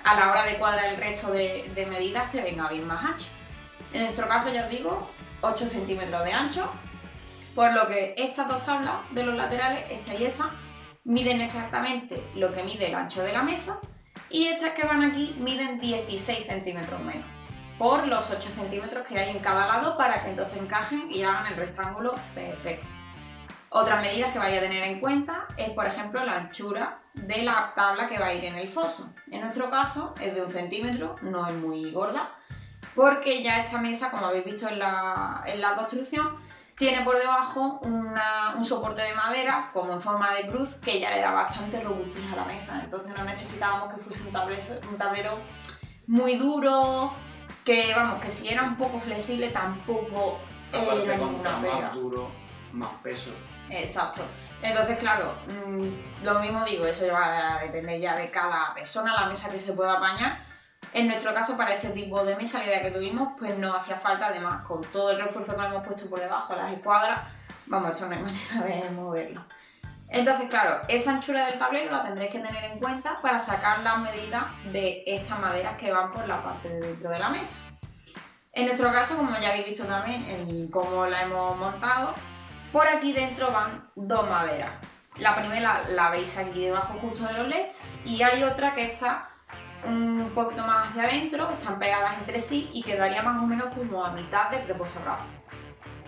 a la hora de cuadrar el resto de medidas te venga bien más ancho. En nuestro caso, ya os digo, 8 centímetros de ancho, por lo que estas dos tablas de los laterales, esta y esa, miden exactamente lo que mide el ancho de la mesa, y estas que van aquí miden 16 centímetros menos, por los 8 centímetros que hay en cada lado para que entonces encajen y hagan el rectángulo perfecto. Otras medidas que vais a tener en cuenta es, por ejemplo, la anchura de la tabla que va a ir en el foso. En nuestro caso es de 1 centímetro, no es muy gorda, porque ya esta mesa, como habéis visto en la construcción, tiene por debajo un soporte de madera como en forma de cruz que ya le da bastante robustez a la mesa, entonces no necesitábamos que fuese un tablero muy duro, que vamos, que si era un poco flexible tampoco era ninguna pega. Más duro, más peso. Exacto. Entonces, claro, lo mismo digo, eso va a depender ya de cada persona, la mesa que se pueda apañar. En nuestro caso, para este tipo de mesa, la idea que tuvimos, pues no hacía falta, además, con todo el refuerzo que le hemos puesto por debajo, las escuadras, vamos, esto no hay manera de moverlo. Entonces, claro, esa anchura del tablero la tendréis que tener en cuenta para sacar las medidas de estas maderas que van por la parte de dentro de la mesa. En nuestro caso, como ya habéis visto también en cómo la hemos montado, por aquí dentro van dos maderas. La primera la veis aquí debajo justo de los LEDs y hay otra que está un poquito más hacia adentro, están pegadas entre sí y quedaría más o menos como a mitad del reposabrazos.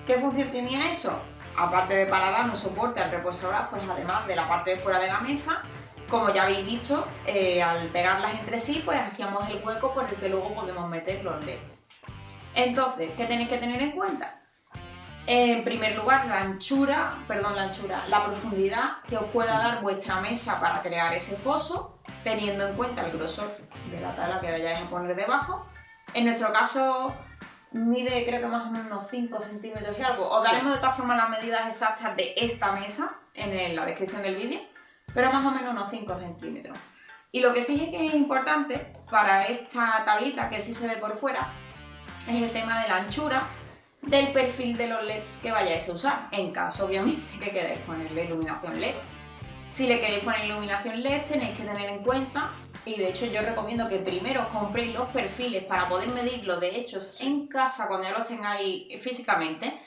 ¿Qué función tenía eso? Aparte de para darnos soporte al reposabrazos, además de la parte de fuera de la mesa, como ya habéis visto, al pegarlas entre sí, pues hacíamos el hueco por el que luego podemos meter los LEDs. Entonces, ¿qué tenéis que tener en cuenta? En primer lugar, la profundidad que os pueda dar vuestra mesa para crear ese foso, teniendo en cuenta el grosor de la tabla que vayáis a poner debajo. En nuestro caso mide creo que más o menos unos 5 centímetros y algo. Os daremos de todas formas las medidas exactas de esta mesa en la descripción del vídeo, pero más o menos unos 5 centímetros. Y lo que sí es que es importante para esta tablita, que sí se ve por fuera, es el tema de la anchura del perfil de los LEDs que vayáis a usar, en caso obviamente que queráis ponerle iluminación LED. Si le queréis poner iluminación LED tenéis que tener en cuenta, y de hecho yo recomiendo que primero os compréis los perfiles para poder medirlo de hechos en casa cuando ya los tengáis físicamente,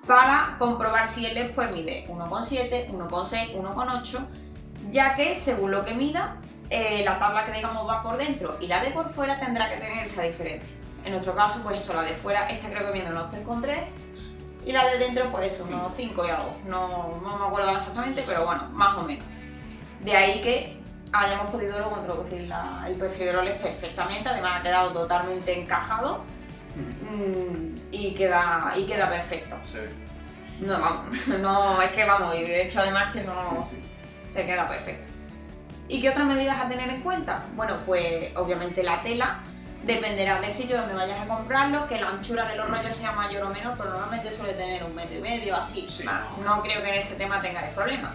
para comprobar si el LED pues mide 1,7, 1,6, 1,8, ya que según lo que mida, la tabla que digamos va por dentro y la de por fuera tendrá que tener esa diferencia. En nuestro caso, pues eso, la de fuera, esta creo que mide unos 3,3 y la de dentro pues unos 5 y algo. No me acuerdo exactamente, pero bueno, más o menos. De ahí que hayamos podido luego introducir el perfil de roles perfectamente, además ha quedado totalmente encajado y queda perfecto. Sí. No, vamos, no, es que vamos, y de hecho además que no se queda perfecto. ¿Y qué otras medidas a tener en cuenta? Bueno, pues obviamente la tela dependerá del sitio donde vayas a comprarlo, que la anchura de los rollos sea mayor o menor, pero normalmente suele tener 1,5 metros, así. Sí, no creo que en ese tema tengáis problema.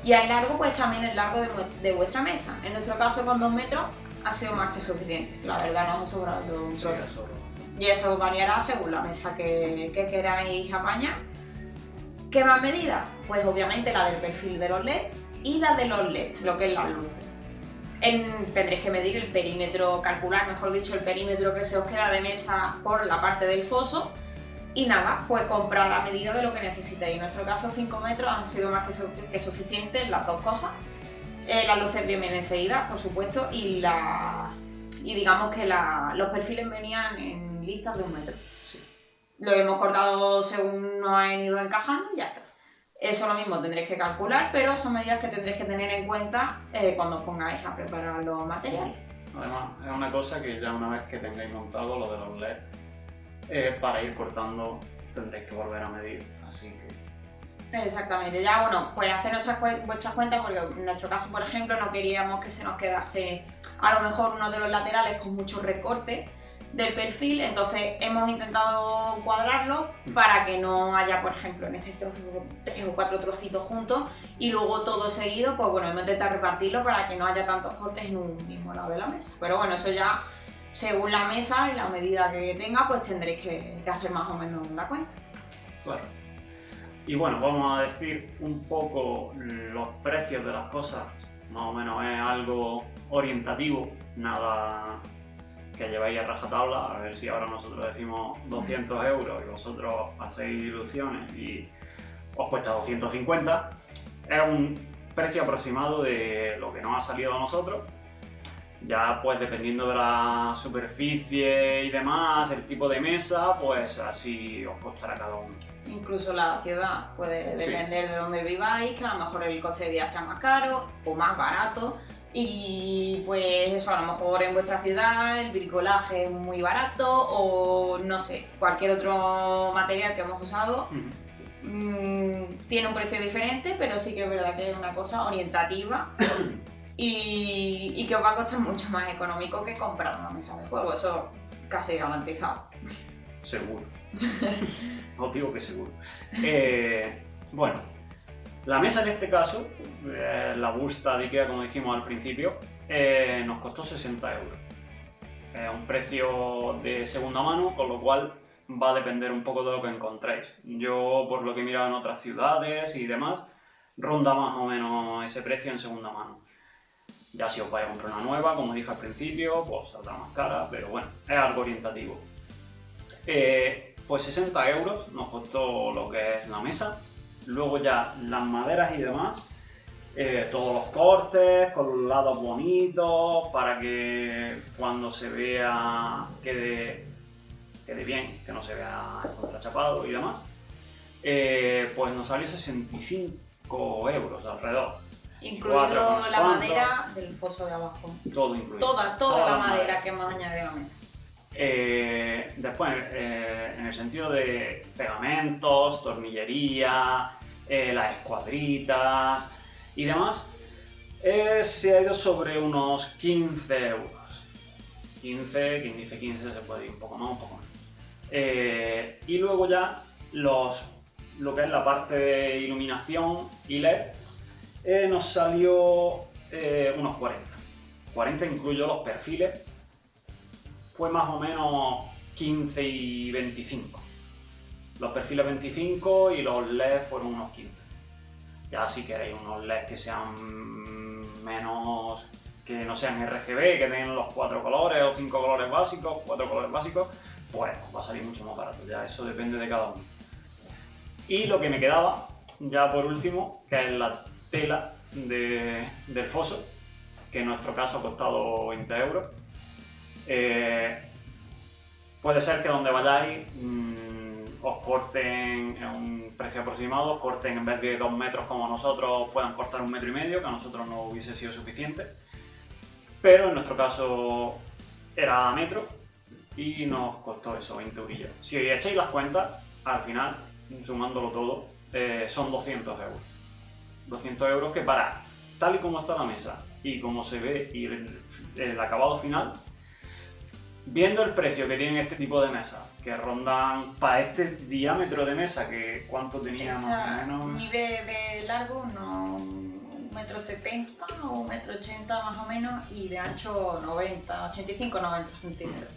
Y al largo, pues también el largo de vuestra mesa. En nuestro caso, con 2 metros ha sido más que suficiente. La verdad, nos ha sobrado un trozo. Y eso variará según la mesa que queráis apañar. ¿Qué más medidas? Pues obviamente la del perfil de los LEDs y la de los LEDs, lo que es las luces. Tendréis que medir el perímetro, calcular, mejor dicho, el perímetro que se os queda de mesa por la parte del foso. Y nada, pues comprar a medida de lo que necesitéis. En nuestro caso 5 metros han sido más que suficientes las dos cosas. Las luces vienen enseguida, por supuesto, y digamos que los perfiles venían en listas de 1 metro. Sí. Lo hemos cortado según nos han ido encajando y ya está. Eso lo mismo tendréis que calcular, pero son medidas que tendréis que tener en cuenta cuando os pongáis a preparar los materiales. Además, es una cosa que ya una vez que tengáis montado lo de los LED, para ir cortando tendréis que volver a medir, así que... Exactamente, ya bueno, pues hacer vuestras cuentas, porque en nuestro caso, por ejemplo, no queríamos que se nos quedase a lo mejor uno de los laterales con mucho recorte del perfil, entonces hemos intentado cuadrarlo para que no haya, por ejemplo, en este trozo 3 o 4 trocitos juntos y luego todo seguido, pues bueno, hemos intentado repartirlo para que no haya tantos cortes en un mismo lado de la mesa. Pero bueno, eso ya según la mesa y la medida que tenga, pues tendréis que hacer más o menos la cuenta. Claro. Y bueno, vamos a decir un poco los precios de las cosas, más o menos es algo orientativo, nada que lleváis a rajatabla, a ver si ahora nosotros decimos 200 euros y vosotros hacéis ilusiones y os cuesta 250, es un precio aproximado de lo que nos ha salido a nosotros. Ya pues dependiendo de la superficie y demás, el tipo de mesa, pues así os costará cada uno. Incluso la ciudad puede depender de dónde viváis, que a lo mejor el coste de vida sea más caro o más barato. Y pues eso, a lo mejor en vuestra ciudad el bricolaje es muy barato o no sé, cualquier otro material que hemos usado tiene un precio diferente, pero sí que es verdad que es una cosa orientativa y que os va a costar mucho más económico que comprar una mesa de juego, eso casi garantizado. Seguro. Os digo que seguro. Bueno. La mesa en este caso, la Bursta de Ikea, como dijimos al principio, nos costó 60 euros. Un precio de segunda mano, con lo cual va a depender un poco de lo que encontréis. Yo, por lo que he mirado en otras ciudades y demás, ronda más o menos ese precio en segunda mano. Ya si os vais a comprar una nueva, como dije al principio, pues saldrá más cara, pero bueno, es algo orientativo. Pues 60 euros nos costó lo que es la mesa. Luego ya las maderas y demás, todos los cortes, con los lados bonitos, para que cuando se vea quede bien, que no se vea contrachapado y demás. Pues nos salió 65 euros alrededor. Incluido la madera del foso de abajo. Todo incluido. Toda la madera que hemos añadido a la mesa. Después, en el sentido de pegamentos, tornillería, las escuadritas y demás, se ha ido sobre unos 15 euros. 15, quien dice 15 se puede ir un poco más, un poco menos. Y luego ya lo que es la parte de iluminación y LED, nos salió unos 40. 40 incluyo los perfiles. Fue más o menos 15 y 25. Los perfiles 25 y los LEDs fueron unos 15. Ya si queréis unos LEDs que sean menos, que no sean RGB, que tengan los 4 colores o 5 colores básicos, 4 colores básicos, pues os va a salir mucho más barato. Ya eso depende de cada uno. Y lo que me quedaba, ya por último, que es la tela del foso, que en nuestro caso ha costado 20 euros. Puede ser que donde vayáis os corten en un precio aproximado, os corten en vez de 2 metros como nosotros, puedan cortar 1,5 metros, que a nosotros no hubiese sido suficiente. Pero en nuestro caso era a metro y nos costó eso, 20 eurillos. Si echáis las cuentas, al final, sumándolo todo, son 200 euros. 200 euros que para tal y como está la mesa y como se ve y el acabado final, viendo el precio que tienen este tipo de mesas, que rondan para este diámetro de mesa, que ¿cuánto tenía más o menos? Mide de largo unos 1,70 m o 1,80 m más o menos, y de ancho 85-90 centímetros.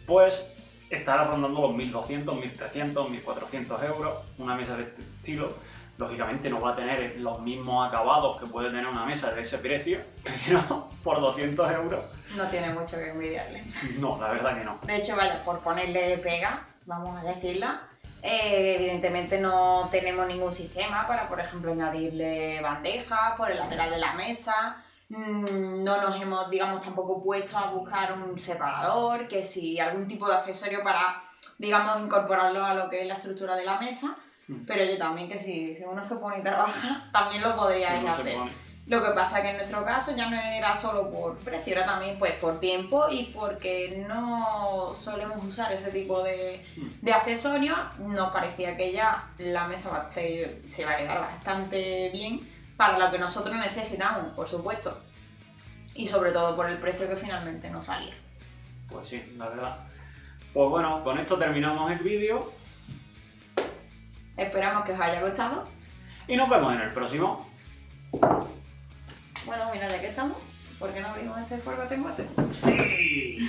Pues estará rondando los 1.200, 1.300, 1.400 euros. Una mesa de este estilo, lógicamente no va a tener los mismos acabados que puede tener una mesa de ese precio, pero por 200 euros... No tiene mucho que envidiarle. No, la verdad que no. De hecho, vaya, por ponerle pega, vamos a decirla, evidentemente no tenemos ningún sistema para, por ejemplo, añadirle bandejas por el lateral de la mesa. No nos hemos, digamos, tampoco puesto a buscar un separador, que si algún tipo de accesorio para, digamos, incorporarlo a lo que es la estructura de la mesa. Pero yo también, que si uno se pone y trabaja, también lo podríais hacer. Lo que pasa que en nuestro caso ya no era solo por precio, era también pues por tiempo y porque no solemos usar ese tipo de accesorios. Nos parecía que ya la mesa se va a quedar bastante bien para lo que nosotros necesitamos, por supuesto. Y sobre todo por el precio que finalmente nos salía. Pues sí, la verdad. Pues bueno, con esto terminamos el vídeo. Esperamos que os haya gustado. Y nos vemos en el próximo. Bueno, mira, ya que estamos, ¿por qué no abrimos este fuego de mate? ¡Sí!